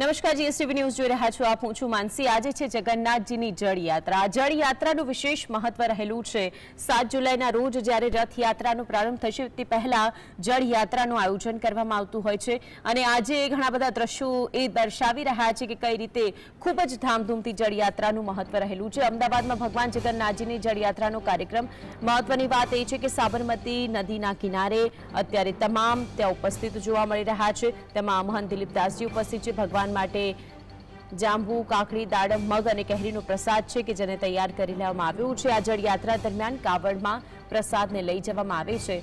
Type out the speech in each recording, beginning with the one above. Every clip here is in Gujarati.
નમસ્કાર, જીએસટીવી ન્યૂઝ જોઈ રહ્યા છો આપ. હું છું માનસી. આજે છે જગન્નાથજીની જળયાત્રા. આ જળયાત્રાનું વિશેષ મહત્વ રહેલું છે. 7 જુલાઈના રોજ જ્યારે રથયાત્રાનો પ્રારંભ થશે તે પહેલા જળયાત્રાનું આયોજન કરવામાં આવતું હોય છે અને આજે ઘણા બધા દ્રશ્યો એ દર્શાવી રહ્યા છે કે કઈ રીતે ખૂબ જ ધામધૂમથી જળયાત્રાનું મહત્વ રહેલું છે. અમદાવાદમાં ભગવાન જગન્નાથજીની જળયાત્રાનો કાર્યક્રમ. મહત્વની વાત એ છે કે સાબરમતી નદીના કિનારે અત્યારે તમામ ત્યાં ઉપસ્થિત જોવા મળી રહ્યા છે. તેમાં મહંત દિલીપદાસજી ઉપસ્થિત છે. ભગવાન માટે જાંબુ, કાકડી, દાડમ, મગ અને કેરીનો પ્રસાદ છે કે જેને તૈયાર કરી લેવામાં આવ્યું છે. આ જળયાત્રા દરમિયાન કાવડમાં પ્રસાદને લઈ જવામાં આવે છે.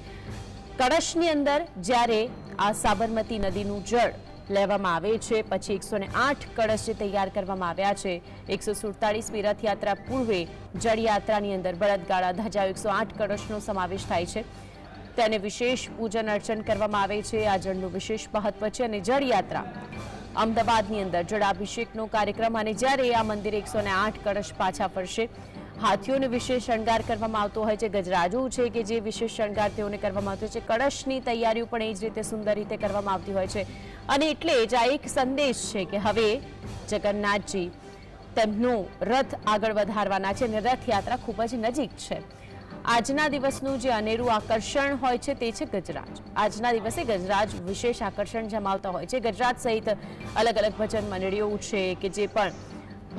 કળશની અંદર જ્યારે આ સાબરમતી નદીનું જળ લેવામાં આવે છે પછી 108 કળશ જે તૈયાર કરવામાં આવ્યા છે. 147મી રથયાત્રા પૂર્વે જળયાત્રાની અંદર બળદગાડા, ધજા, 108 કળશનો સમાવેશ થાય છે. તેને વિશેષ પૂજન અર્ચન કરવામાં આવે છે. આ જળનું વિશેષ મહત્વ છે અને જળયાત્રા અમદાવાદની અંદર જળાભિષેકનો કાર્યક્રમ અને જ્યારે આ મંદિરે 108 કળશ પાછા ફરશે. હાથીઓને વિશેષ શણગાર કરવામાં આવતો હોય છે. ગજરાજો છે કે જે વિશેષ શણગાર તેઓને કરવામાં આવતો છે. કળશની તૈયારીઓ પણ એ જ રીતે સુંદર રીતે કરવામાં આવતી હોય છે અને એટલે જ આ એક સંદેશ છે કે હવે જગન્નાથજી તેમનો રથ આગળ વધારવાના છે અને રથયાત્રા ખૂબ જ નજીક છે. આજના દિવસનું જે અનેરું આકર્ષણ હોય છે તે છે ગજરાજ. આજના દિવસે ગજરાજ વિશેષ આકર્ષણ જમાવતા હોય છે. ગજરાજ સહિત અલગ અલગ ભજન મંડળીઓ છે કે જે પણ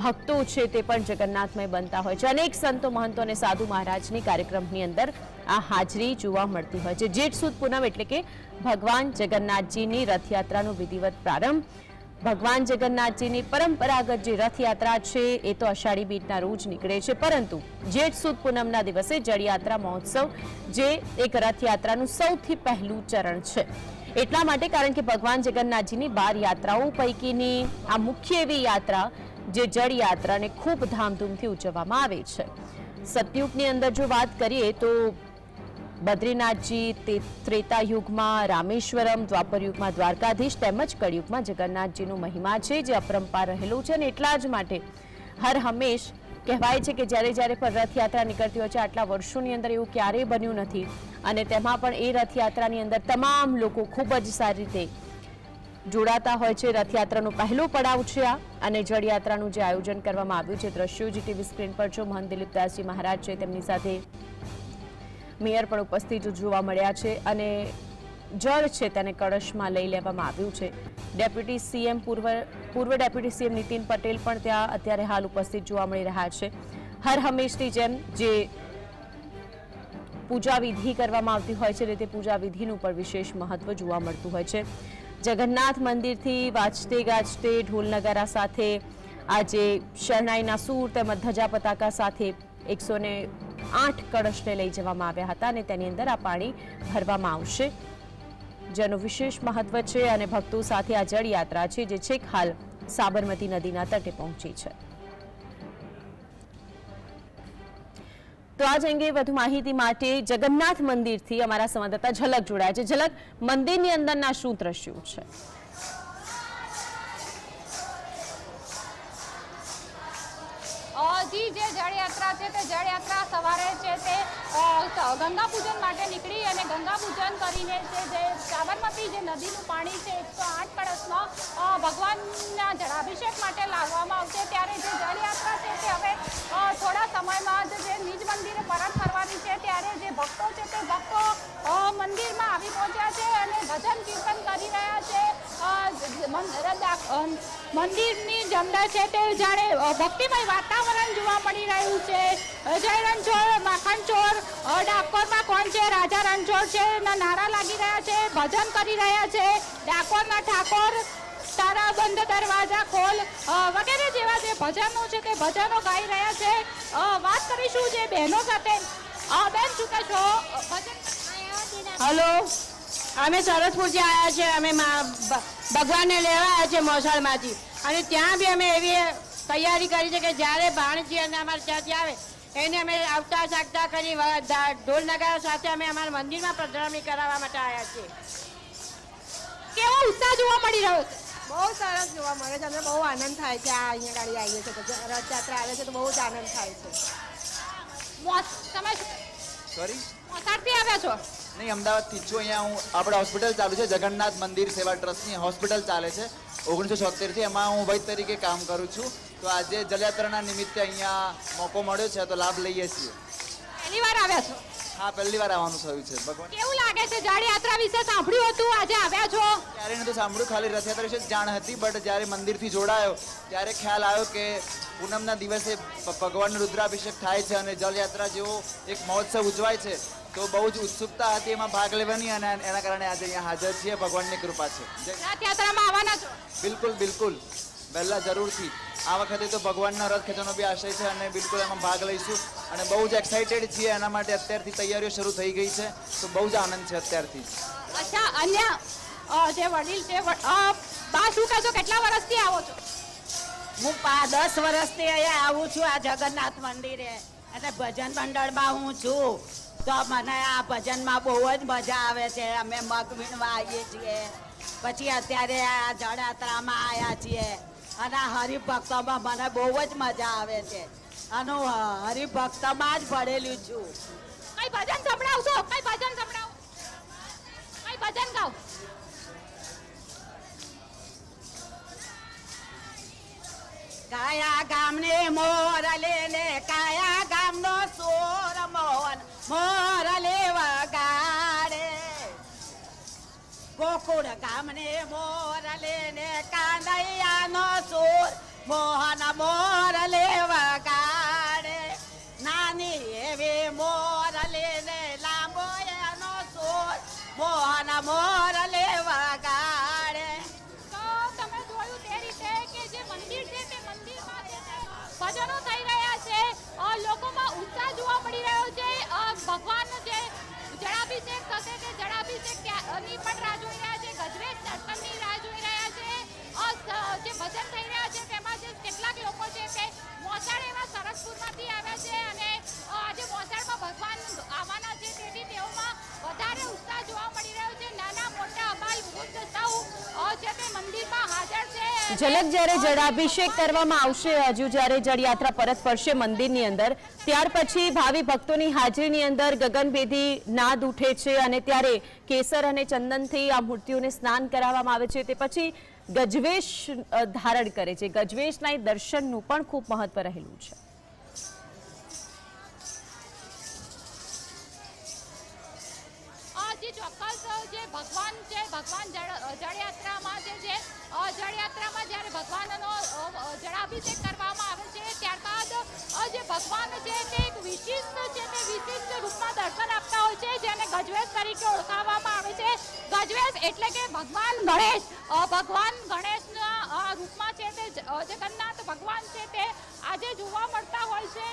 ભક્તો છે તે પણ જગન્નાથમય બનતા હોય છે. અનેક સંતો, મહંતો અને સાધુ મહારાજની કાર્યક્રમની અંદર આ હાજરી જોવા મળતી હોય છે. જેઠ સુદ પૂનમ એટલે કે ભગવાન જગન્નાથજીની રથયાત્રાનો વિધિવત પ્રારંભ. ભગવાન જગન્નાથજીની પરંપરાગત જે રથયાત્રા છે એ તો અષાઢી બીજના રોજ નીકળે છે, પરંતુ જેઠ સુદ પૂનમના દિવસે જળયાત્રા મહોત્સવ જે એક રથયાત્રાનું સૌથી પહેલું ચરણ છે. એટલા માટે કારણ કે ભગવાન જગન્નાથજીની 12 યાત્રાઓ પૈકીની આ મુખ્ય એવી યાત્રા જે જળયાત્રાને ખૂબ ધામધૂમથી ઉજવવામાં આવે છે. સતયુગની અંદર જો વાત કરીએ તો બદ્રીનાથજી, ત્રેતા યુગમાં રામેશ્વરમ, દ્વાપર યુગમાં દ્વારકાધીશ તેમજ કળિયુગમાં જગન્નાથજીનો મહિમા છે જે અપરંપાર રહેલો છે અને એટલા જ માટે હર હંમેશ કહેવાય છે કે જ્યારે જ્યારે પણ રથયાત્રા નીકળતી હોય છે આટલા વર્ષોની અંદર એવું ક્યારેય બન્યું નથી અને તેમાં પણ એ રથયાત્રાની અંદર તમામ લોકો ખૂબ જ સારી રીતે જોડાતા હોય છે. રથયાત્રાનો પહેલો પડાવ છે આ અને જળયાત્રાનું જે આયોજન કરવામાં આવ્યું છે દ્રશ્યો જે ટીવી સ્ક્રીન પર જો મહંત દિલીપદાસજી મહારાજ છે તેમની સાથે મેયર પણ ઉપસ્થિત જોવા મળ્યા છે અને જળ છે તેને કળશમાં લઈ લેવામાં આવ્યું છે. ડેપ્યુટી સીએમ પૂર્વ ડેપ્યુટી સીએમ નીતિન પટેલ પણ ત્યાં અત્યારે હાલ ઉપસ્થિત જોવા મળી રહ્યા છે. હર હંમેશની જેમ જે પૂજા વિધિ કરવામાં આવતી હોય છે તે પૂજા વિધિનું પણ વિશેષ મહત્વ જોવા મળતું હોય છે. જગન્નાથ મંદિરથી વાજતે ગાજતે ઢોલ નગારા સાથે આજે શરણાઈના સૂર તેમજ ધજા પતાકા સાથે 108 કળશને લઈ જવામાં આવ્યા હતા અને તેની અંદર આ પાણી ભરવામાં આવશે જેનું વિશેષ મહત્વ છે અને ભક્તો સાથે આ જળયાત્રા છે જે છેક હાલ સાબરમતી નદીના તટે પહોંચી છે. તો આજ અંગે વધુ માહિતી માટે જગન્નાથ મંદિરથી અમારા સંવાદદાતા ઝલક જોડાયા છે. ઝલક, મંદિરની અંદરના શું દ્રશ્યો છે? જી, જે જળયાત્રા છે તે જળયાત્રા સવારે છે તે ગંગા પૂજન માટે નીકળી અને ગંગા પૂજન કરીને જે સાબરમતી જે નદીનું પાણી છે 108 કળશમાં ભગવાનના જળાભિષેક માટે લાવવામાં આવશે. ત્યારે જે જળયાત્રા છે તે હવે થોડા સમયમાં જ જે નિજ મંદિરે પરત ફરવાની છે. ત્યારે જે ભક્તો છે તે ભક્તો મંદિરમાં આવી પહોંચ્યા છે અને ભજન કીર્તન કરી રહ્યા છે. મંદિરની જમણા છે તે જાણે ભક્તિમય વાતાવરણ જોવા મળી રહ્યું છે. જય રણછોડ, માખણ ચોર, ડાકોરમાં કોણ છે, રાજા રણછોડ છે ના નારા લાગી રહ્યા છે, ભજન કરી રહ્યા છે. ડાકોરના ઠાકોર, તારા બંધ દરવાજા ખોલ વગેરે જેવા જે ભજનો છે તે ભજનો ગાઈ રહ્યા છે. વાત કરીશું જે બહેનો સાથે. બેન, શું કહેશો? હલો, અમે સરસપુરથી આવ્યા છે. અમે ભગવાનને લેવા આવ્યા છે મોસાળમાંથી અને ત્યાં બી અમે એવી તૈયારી કરી છે કે જ્યારે ભાણજી અને અમારે ત્યાંથી આવે એને અમે આવતા સાગતા કરી ઢોલ નગારા સાથે અમે અમારા મંદિરમાં પધરામણી કરાવવા માટે આવ્યા છીએ. કેવો ઉત્સાહ જોવા મળી રહ્યો છે? બહુ સરસ જોવા મળે છે. અમને બહુ આનંદ થાય છે. આ અહીંયા ગાડી આવીએ છીએ તો રથયાત્રા આવે છે તો બહુ જ આનંદ થાય છે. તમે સોરી, મોસાળથી આવ્યા છો? નહીં, અમદાવાદથી જ છું. અહીંયા હું આપણે હોસ્પિટલ ચાલુ છે, જગન્નાથ મંદિર સેવા ટ્રસ્ટની હોસ્પિટલ ચાલે છે 1976થી એમાં હું વૈદ તરીકે કામ કરું છું. તો આજે જલયાત્રાના નિમિત્તે અહીંયા મોકો મળ્યો છે તો લાભ લઈએ છીએ. પહેલી વાર આવ્યા છો? હા, પહેલી વાર આવવાનું થયું છે. ભગવાન કેવું લાગે છે? જળયાત્રા વિશે સાંભળ્યું હતું, આજે આવ્યા છો? ક્યારે નથી સાંભળ્યું, ખાલી રથયાત્રા વિશે જાણ હતી. બટ જ્યારે મંદિરથી જોડાયો ત્યારે ખ્યાલ આવ્યો કે પૂનમના દિવસે ભગવાનનો રુદ્રાભિષેક થાય છે અને જલયાત્રા જેવો એક મહોત્સવ ઉજવાય છે. તો બહુ જ ઉત્સુકતા હતી એમાં ભાગ લેવાની અને એના કારણે આજે અહીંયા હાજર છીએ. ભગવાનની કૃપા છે. રથયાત્રામાં આવવાના છો? બિલકુલ બિલકુલ, વહેલા જરૂરથી. આ વખતે તો ભગવાનના રથ ખેંચવાનો બી આશય છે અને બિલકુલ એમાં ભાગ લઈશું અને બહુ જ એક્સાઇટેડ છીએ એના માટે. અત્યારથી તૈયારીઓ શરૂ થઈ ગઈ છે તો બહુ જ આનંદ છે અત્યારથી. અચ્છા, અન્ય જે વડીલ છે, બા શું કહેશો, કેટલા વર્ષથી આવો છો? હું 10 વર્ષથી અહીંયા આવું છું આ જગન્નાથ મંદિરે અને ભજન મંડળમાં હું છું. તો મને આ ભજનમાં બહુ જ મજા આવે છે. અમે મગ વીણવા આવીએ છીએ, પછી અત્યારે આ જળયાત્રામાં આવ્યા છીએ અને હરિભક્તોમાં મને બહુ જ મજા આવે છે અને હું હરિભક્તમાં જ ભણેલી છું. કઈ ભજન સંભળાવશો? કઈ ભજન સંભળાવો? કઈ ભજન ગાઓ? કાયા ગામને મોર લેને, કાયા ગામનો સોર મોહન મોર લેવા ગાડે. ગોકુળ ગામને મોર લેને, કાનૈયાનો સોર મોહન મોર લેવા ગાડે. નાની એવી મોર લેને, લાંબો એનો સોર મોહન મોર લેવા ગાડે. તો તમે જોયું તે રીતે કે જે મંદિર છે તે મંદિરમાં છે તે ભજનો થઈ રહ્યા છે, લોકોમાં ઉત્સાહ જોવા મળી રહ્યો છે. ભગવાન જે જળાભિષેક થશે તે જળાભિષેકની પણ રાહ જોઈ રહ્યા છે, ગજવેજ દર્શનની રાહ જોઈ રહ્યા છે. જે ભજન થઈ રહ્યા છે તેમાં જે કેટલાક લોકો છે તે મોસાળ એવા સરસપુરમાંથી આવ્યા છે અને આજે મોસાળમાં ભગવાન આવવાના છે તેથી તેઓમાં વધારે ઉત્સાહ જોવા મળી રહ્યો છે. નાના મોટા અબાલ વૃદ્ધ સૌ છે તે મંદિરમાં હાજર છે. ઝલક જ્યારે જળાભિષેક કરવામાં આવશે, હજુ જ્યારે જળયાત્રા પરત ફરશે મંદિરની અંદર, ત્યાર પછી ભાવિ ભક્તોની હાજરીની અંદર ગગનભેદી નાદ ઉઠે છે અને ત્યારે કેસર અને ચંદનથી આ મૂર્તિઓને સ્નાન કરાવવામાં આવે છે. તે પછી ગજવેશ ધારણ કરે છે. ગજવેશના દર્શનનું પણ ખૂબ મહત્વ રહેલું છે. ચોક્કસ જે ભગવાન છે, ભગવાન જળયાત્રામાં જળયાત્રામાં જ્યારે ભગવાનનો જળાભિષેક કરવામાં આવે છે ત્યારબાદ જે ભગવાન છે તે એક વિશિષ્ટ રૂપમાં દર્શન આપતા હોય છે જેને ગજવેશ તરીકે ઓળખાવવામાં આવે છે. ગજવેશ એટલે કે ભગવાન ગણેશના રૂપમાં છે તે જગન્નાથ ભગવાન છે તે આજે જોવા મળતા હોય છે.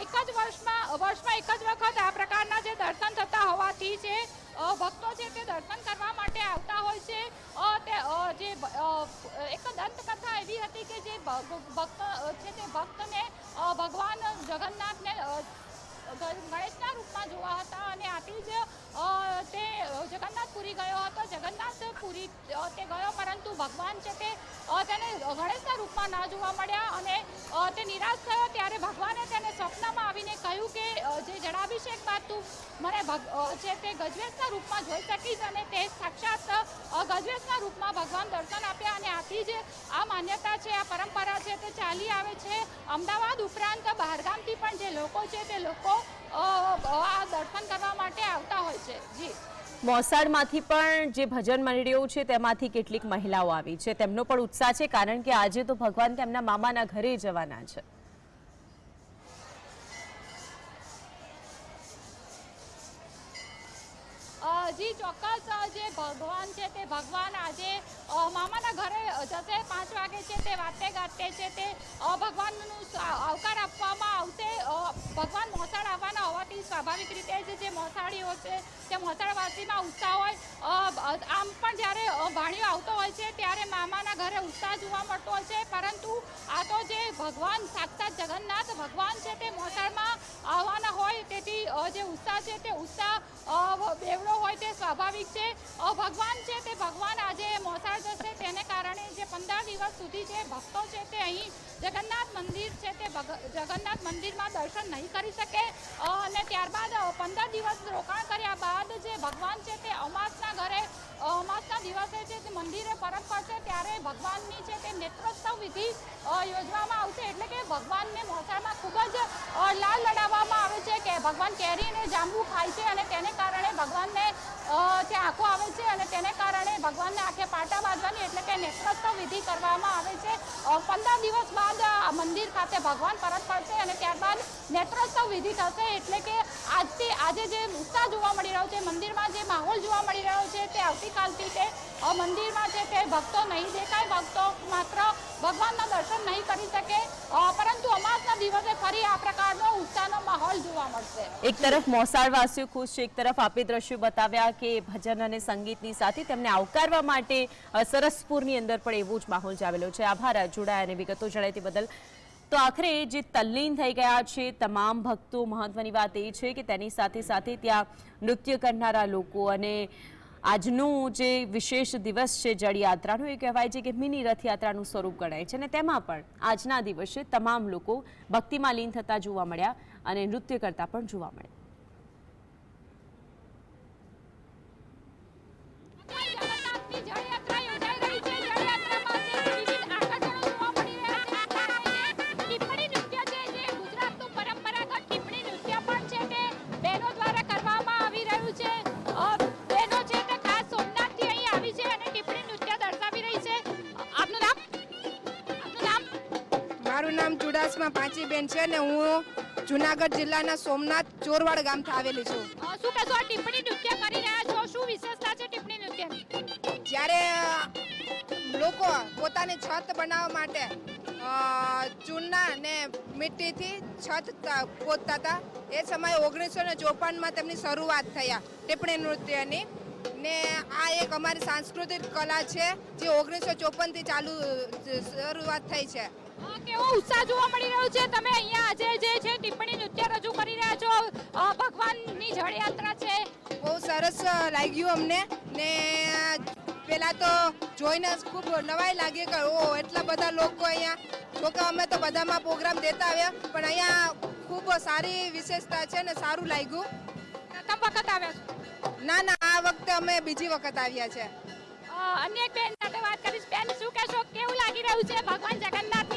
એક જ વર્ષમાં એક જ વખત આ પ્રકારના જે દર્શન થતા હોવાથી છે ભક્તો છે તે દર્શન કરવા માટે આવતા હોય છે. એક દંતકથા એવી હતી કે જે ભક્ત છે તે ભક્તને ભગવાન જગન્નાથને ગણેશના રૂપમાં જોવા હતા અને આથી જ તે જગન્નાથપુરી ગયો હતો. જગન્નાથપુરી તે ગયો પરંતુ ભગવાન છે તે તેને ગણેશના રૂપમાં ના જોવા મળ્યા અને તે નિરાશ થયો. ત્યારે ભગવાને તેને સ્વપ્નમાં આવીને કહ્યું કે જે જળાભિષેક બાદ તું મને છે તે ગજવેશના રૂપમાં જોઈ શકીશ અને તે સાક્ષાત ગજવેશના રૂપમાં ભગવાન દર્શન આપ્યા અને આથી જ આ માન્યતા છે, આ પરંપરા છે તે ચાલી આવે છે. અમદાવાદ ઉપરાંત બહારગામથી પણ જે લોકો છે તે લોકો આ દર્શન કરવા માટે આવતા હોય છે. જી, મોસાળમાંથી પણ જે ભજન મંડળીઓ છે તેમાંથી કેટલીક મહિલાઓ આવી છે. તેમનો પણ ઉત્સાહ છે કારણ કે આજે તો ભગવાન તેમના મામાના ઘરે જવાના છે. જી ચોક્કસ, જે ભગવાન છે તે ભગવાન આજે મામાના ઘરે જશે. 5 વાગે છે તે વાતે ગાતે છે તે ભગવાનનું આવકાર આપવામાં આવશે. ભગવાન મોસાળ આવવાના હોવાથી સ્વાભાવિક રીતે જે મોસાળીઓ છે તે મોસાળવાસીમાં ઉત્સાહ હોય. આમ પણ જ્યારે ભાણિયો આવતો હોય છે ત્યારે મામાના ઘરે ઉત્સાહ જોવા મળતો હોય છે પરંતુ આ તો જે ભગવાન સાક્ષાત જગન્નાથ ભગવાન છે તે મોસાળમાં આવવાના હોય તેથી જે ઉત્સાહ છે તે ઉત્સાહ બેવડો હોય તે સ્વાભાવિક છે. ભગવાન છે તે ભગવાન આજે મોસાળ જશે તેને કારણે જે 15 દિવસ સુધી જે ભક્તો છે તે અહીં જગન્નાથ મંદિર છે તે જગન્નાથ મંદિરમાં દર્શન નહીં કરી શકે અને ત્યારબાદ 15 દિવસ રોકાણ કર્યા બાદ જે ભગવાન છે તે અમાસના ઘરે અમાસના દિવસે છે તે મંદિરે પરત ફરશે ત્યારે ભગવાનની છે તે નેત્રોત્સવ વિધિ યોજવામાં આવશે. એટલે કે ભગવાનને મોસાળમાં ખૂબ જ લાલ લડાવવામાં આવે છે કે ભગવાન કેરી અને જાંબુ ખાય છે અને તેને કારણે ભગવાનને ત્યાં આંખો આવે છે અને તેને કારણે ભગવાનને આંખે પાટા બાંધવાની એટલે કે નેત્રોત્સવ વિધિ કરવામાં આવે છે. 15 દિવસ બાદ મંદિર ખાતે ભગવાન પરત ફરશે અને ત્યારબાદ નેત્રોત્સવ વિધિ થશે. એટલે કે આજે જે ઉત્સાહ જોવા મળી રહ્યો છે, મંદિરમાં જે માહોલ જોવા મળી રહ્યો છે, તે આવતીકાલથી તે મંદિરમાં છે તે ભક્તો નહીં દેખાય, ભક્તો માત્ર ભગવાનના દર્શન નહીં કરી શકે, પરંતુ અમાસના દિવસે ફરી આ પ્રકારનો ઉત્સાહનો માહોલ જોવા મળશે. એક તરફ મોસાળવાસીઓ ખુશ છે, એક તરફ આપે દ્રશ્યો બતાવ્યા કે ભજન અને સંગીતની સાથે તેમને આવકારવા માટે સરસપુરની અંદર પણ એવો જ માહોલ જામેલો છે. આભાર જોડાયા અને વિગતો જણાવી તે બદલ. તો આખરે જે તલ્લીન થઈ ગયા છે તમામ ભક્તો, મહત્વની વાત એ છે કે તેની સાથે સાથે ત્યાં નૃત્ય કરનારા લોકો અને આજનું જે વિશેષ દિવસ છે જળયાત્રાનું, એ કહેવાય છે કે મિની રથયાત્રાનું સ્વરૂપ ગણાય છે અને તેમાં પણ આજના દિવસે તમામ લોકો ભક્તિમાં લીન થતા જોવા મળ્યા અને નૃત્ય કરતા પણ જોવા મળ્યા. જગન્નાથની જળયાત્રા યોજાઈ રહી છે. જળયાત્રામાં છે વિવિધ આકર્ષણો જોવા મળી રહ્યા છે. ટીપણી નૃત્ય છે, જે ગુજરાતનું પરંપરાગત ટીપણી નૃત્ય પણ છે તે બહેનો દ્વારા કરવામાં આવી રહ્યું છે. બહેનો છે તે ખાસ સોમનાથથી અહીં આવી છે અને ટીપણી નૃત્ય દર્શાવી રહી છે. આપનું નામ? મારું નામ ચુડાસમા પાંચીબેન છે ને હું જુનાગઢ જિલ્લાના સોમનાથ ચોરવાડ ગામથી આવેલી છું. શું કહેશો, આ ટીપણી નૃત્ય કરી રહ્યા છો, શું વિશેષતા છે ટીપણી નૃત્યની? જ્યારે લોકો પોતાની છત બનાવવા માટે ચૂના ને મિટ્ટીથી છત ખોદતા હતા, એ સમયે 1954માં તેમની શરૂઆત થયા ટીપણી નૃત્યની. ને આ એક અમારી સાંસ્કૃતિક કલા છે જે 1954થી શરૂઆત થઈ છે. કેવો ઉત્સાહ જોવા મળી રહ્યો છે? તમે અહીંયા આજે જે છે ટીપણી નૃત્ય રજૂ કરી રહ્યા છો, ભગવાનની જળયાત્રા છે. બહુ સરસ લાગ્યું અમને ને પહેલાં તો જોઈને ખૂબ નવાઈ લાગી કે ઓ એટલા બધા લોકો અહીંયા, જોકે અમે તો બધામાં પ્રોગ્રામ દેતા આવ્યા પણ અહીંયા ખૂબ સારી વિશેષતા છે ને સારું લાગ્યું. પ્રથમ વખત આવ્યા છો? ના ના, આ વખતે અમે બીજી વખત આવ્યા છે. અન્ય એક બેન સાથે વાત કરીશ. બેન, શું કહેશો, કેવું લાગી રહ્યું છે ભગવાન જગન્નાથ